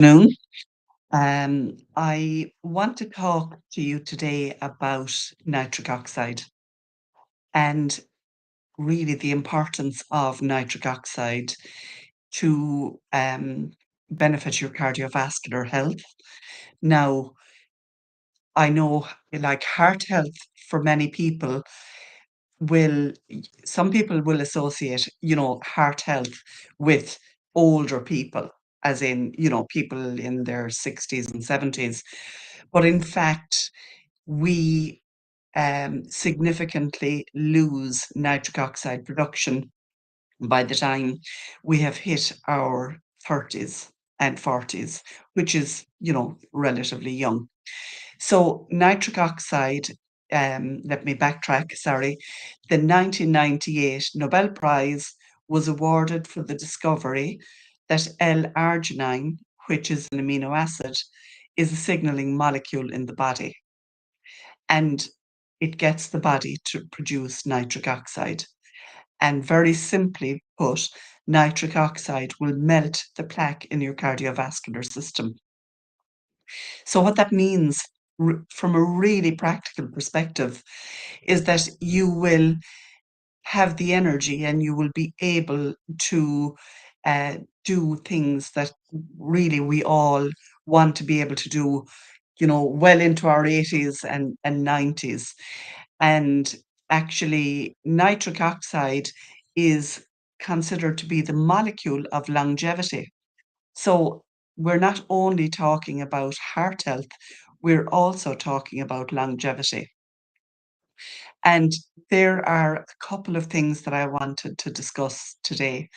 Noon. I want to talk to you today about nitric oxide and really the importance of nitric oxide to benefit your cardiovascular health. Now, I know like heart health for many people some people will associate, heart health with older people, as in, people in their 60s and 70s. But in fact, we significantly lose nitric oxide production by the time we have hit our 30s and 40s, which is, relatively young. So nitric oxide, let me backtrack, sorry. The 1998 Nobel Prize was awarded for the discovery that L-arginine, which is an amino acid, is a signaling molecule in the body, and it gets the body to produce nitric oxide. And very simply put, nitric oxide will melt the plaque in your cardiovascular system. So what that means from a really practical perspective is that you will have the energy and you will be able to uh, do things that really we all want to be able to do, well into our 80s and 90s. And actually, nitric oxide is considered to be the molecule of longevity. So we're not only talking about heart health, we're also talking about longevity. And there are a couple of things that I wanted to discuss today.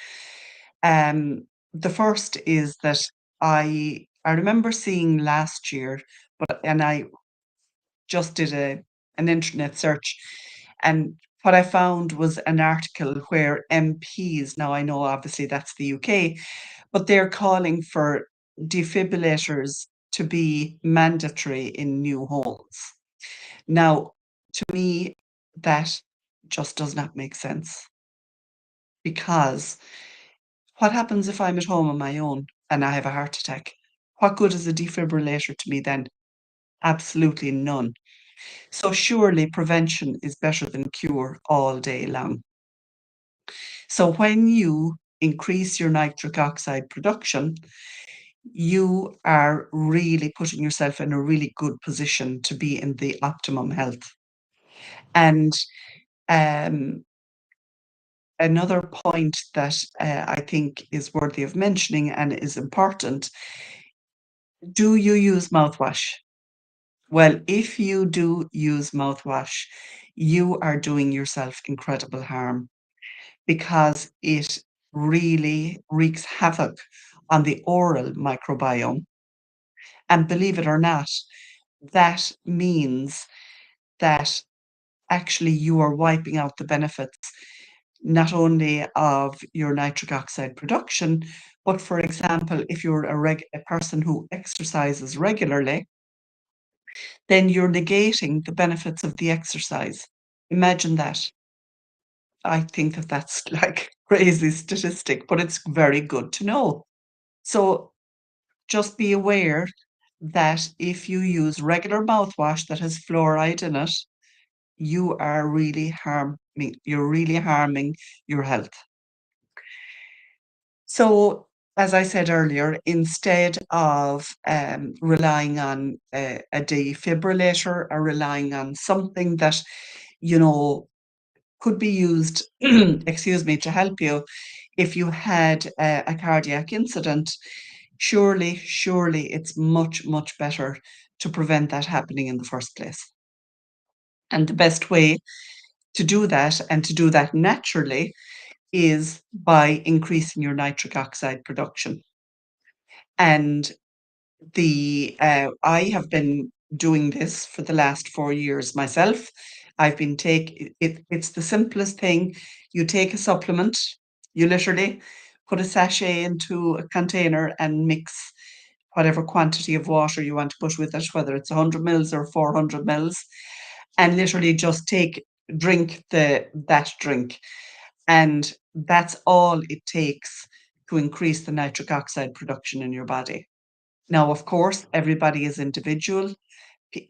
The first is that I remember seeing last year, and I just did an internet search, and what I found was an article where MPs, now I know obviously that's the UK, but they're calling for defibrillators to be mandatory in new homes. Now, to me, that just does not make sense, because what happens if I'm at home on my own and I have a heart attack? What good is a defibrillator to me then? Absolutely none. So surely prevention is better than cure all day long. So when you increase your nitric oxide production, you are really putting yourself in a really good position to be in the optimum health. And um, another point that I think is worthy of mentioning and is important, do you use mouthwash? Well, if you do use mouthwash, you are doing yourself incredible harm, because it really wreaks havoc on the oral microbiome. And believe it or not, that means that actually you are wiping out the benefits not only of your nitric oxide production, but for example, if you're a person who exercises regularly, then you're negating the benefits of the exercise. Imagine that. I think that that's like crazy statistic, but it's very good to know. So just be aware that if you use regular mouthwash that has fluoride in it, you're really harming your health. So, as I said earlier, instead of relying on a defibrillator or relying on something that, you know, could be used, excuse me, to help you if you had a cardiac incident, surely it's much, much better to prevent that happening in the first place. And the best way to do that, and to do that naturally, is by increasing your nitric oxide production. And I have been doing this for the last 4 years myself. It's the simplest thing. You take a supplement, you literally put a sachet into a container and mix whatever quantity of water you want to put with it, whether it's 100 mils or 400 mils, and literally just drink that drink. And that's all it takes to increase the nitric oxide production in your body. Now, of course, everybody is individual. P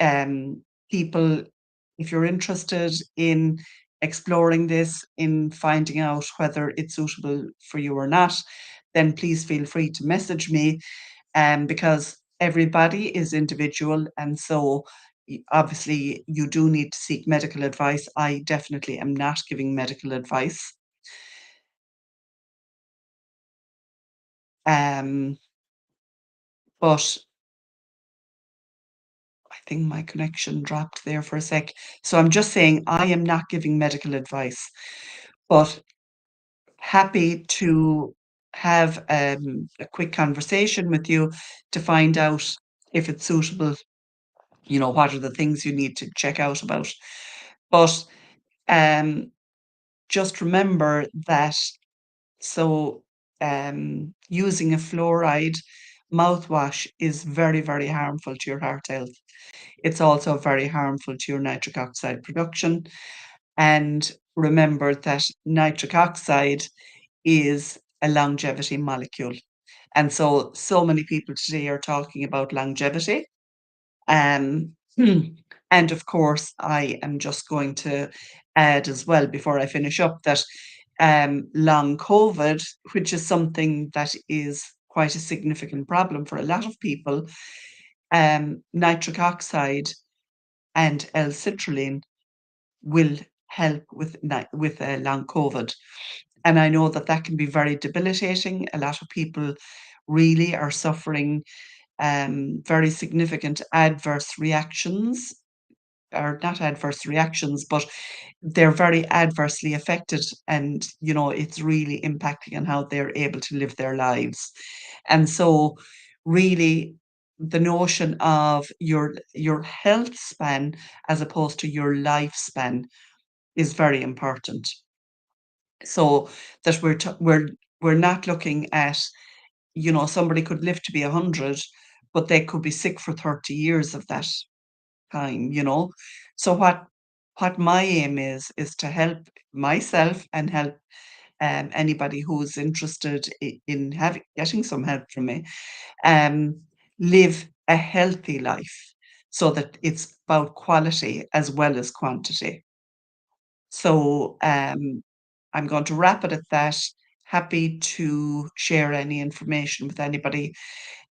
People, if you're interested in exploring this, in finding out whether it's suitable for you or not, then please feel free to message me, because everybody is individual, and so obviously you do need to seek medical advice. I definitely am not giving medical advice. Um, but I think my connection dropped there for a sec. So I'm just saying I am not giving medical advice, but happy to have a quick conversation with you to find out if it's suitable, what are the things you need to check out about. But um, just remember that so using a fluoride mouthwash is very, very harmful to your heart health. It's also very harmful to your nitric oxide production. And remember that nitric oxide is a longevity molecule. And so many people today are talking about longevity. Um, and of course, I am just going to add as well before I finish up that long COVID, which is something that is quite a significant problem for a lot of people, nitric oxide and L-citrulline will help with long COVID. And I know that that can be very debilitating. A lot of people really are suffering very significant adverse reactions, or not adverse reactions, but they're very adversely affected. And, it's really impacting on how they're able to live their lives. And so, really, the notion of your health span as opposed to your lifespan is very important. So that we're not looking at, somebody could live to be 100, but they could be sick for 30 years of that time. So what my aim is to help myself and help anybody who's interested in having getting some help from me, um, live a healthy life so that it's about quality as well as quantity. So I'm going to wrap it at that. Happy to share any information with anybody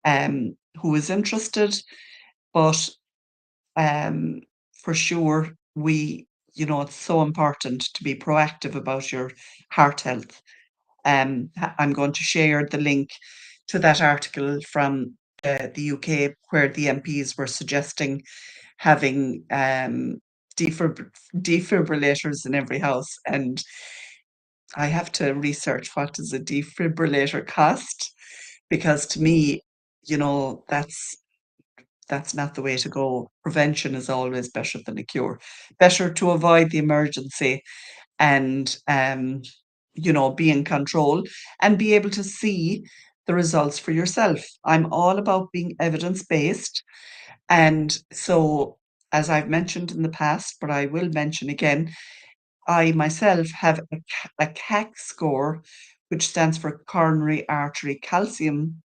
who is interested, but um, for sure, it's so important to be proactive about your heart health. I'm going to share the link to that article from the UK where the MPs were suggesting having defibrillators in every house. And I have to research what does a defibrillator cost, because to me, that's not the way to go. Prevention is always better than a cure. Better to avoid the emergency and be in control and be able to see the results for yourself. I'm all about being evidence-based. And so, as I've mentioned in the past, but I will mention again, I myself have a CAC score, which stands for coronary artery calcium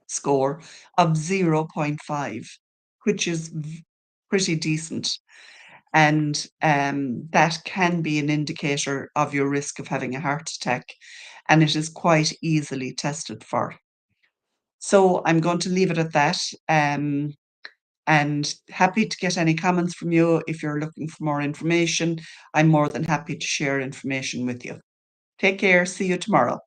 score of zero point 0.5, which is pretty decent. And that can be an indicator of your risk of having a heart attack, and it is quite easily tested for. So I'm going to leave it at that. And happy to get any comments from you if you're looking for more information. I'm more than happy to share information with you. Take care. See you tomorrow.